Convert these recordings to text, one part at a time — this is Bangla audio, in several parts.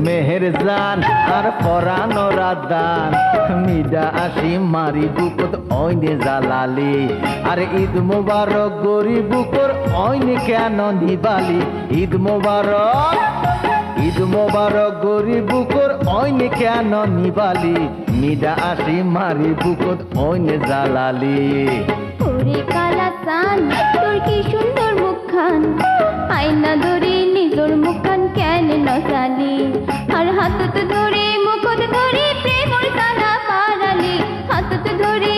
মেহের জান আর পরানো রাদান মিডা আসি মারি বুকত ওইনে জালালি আর ঈদ মোবারক গরি বুকর ওইনে কেন নিবালি ঈদ মোবারক গরি বুকর ওইনে কেন নিবালি মিডা আসি মারি বুকত ওইনে জালালি ওরে কালা চান তোর কি সুন্দর মুখখান আয়না ধরে নিজর মুখখান কেন নচালি আর হাতত ধরে মুখত ধরে প্রেমর তালা পারালি হাতত ধরে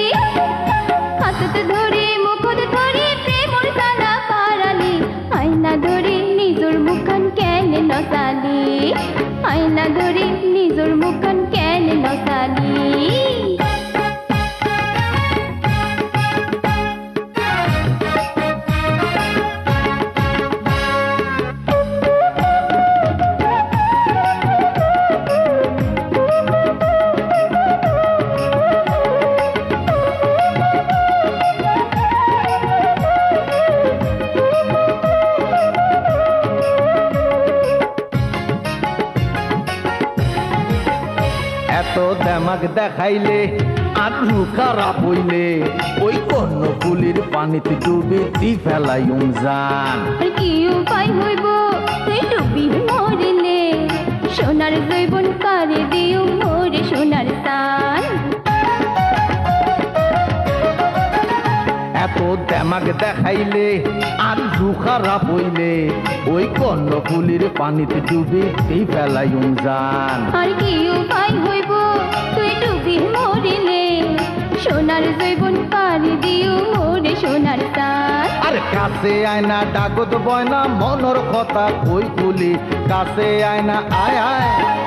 মুখত ধরে প্রেমর তালা পারালি আয়না ধরে নিজর মুখখান কেন নচালি আয়না ধরে নিজর মুখখান কেন নচালি এত দেমাক দেখাইলে আর রু খারাপ হইলে ওই কর্ণ ফুলির পানিতে ডুবে দি ফেলাই জান আর কি উপায় হইব তুই ডুবি মরিলে সোনার জৈবন কারে দিও মোরে সোনার তান এত দেমাক দেখাইলে আর রু খারাপ হইলে ওই কর্ণ ফুলির পানিতে ডুবে দি ফেলাই জান আর কি উপায় হইব তুই ডুবি মরিলে সোনার জৈবন কারে দিও মোরে সোনার তান আর কাছে আয়না ডাকত বয়না মনর কথা কই তুলি কাছে আয়না আয়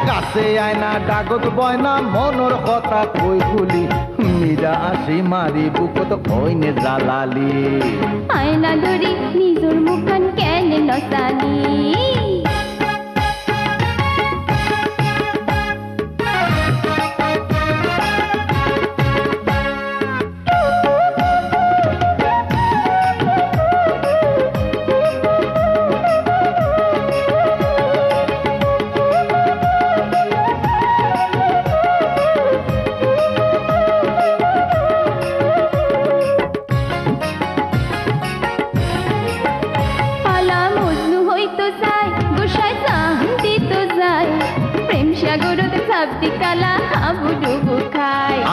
কাছে আয়না ডাকত বয়না মনর কথা কই তুলি মিরা আসি মারি বুকত কইনে জালালি আয়না ধরে নিজর মুখখান কেন নচালি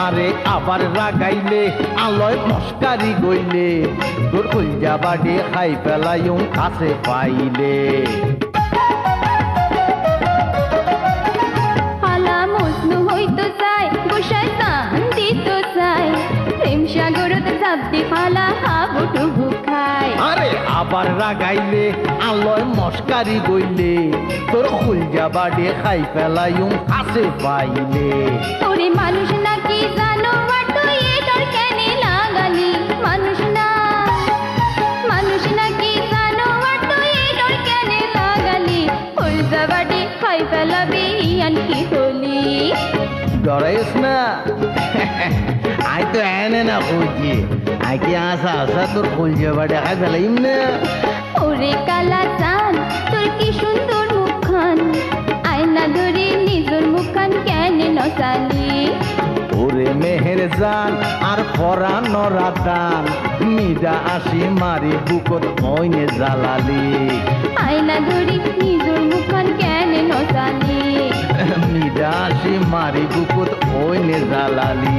আরে আবার রাগাইলে আলয় মস্কারি গইলে তোর কইজা বাড়ি খাই ফেলাইও কাছে পাইলে হালা মজনু হইতো চাই গোসাই চান দিত চাই প্রেম সাগরত চাপতি ফালা হাবুডুবু খায় আরে আবার রাগাইলে আলয় মস্কারি গইলে তোর কইজা বাড়ি খাই ফেলাইও কাছে পাইলে ওরে মানুষ নাকি জানো আর তুই এটার কেনে লাগালি মানুষ নাকি জানো আর তুই এটার কেনে লাগালি কইজা বাড়ি খাই ফেলাবি ইয়ান কি হলি ডরাইস না আই তো এনে না কইছি আই কি আসা তোর কইজা বাড়ি খাই ফেলাইম না ওরে কালা চান তোর কি সুন্দর মুখখান আয়না ধরে নিজর মুখখান কেন নচালি ওরে মেহের জান আর পরানো রাদান মিডা আসি মারি বুকত ওইনে জালালি আয়না ধরে নিজর মুখখান কেন নচালি মিডা আসি মারি বুকত ওইনে জালালি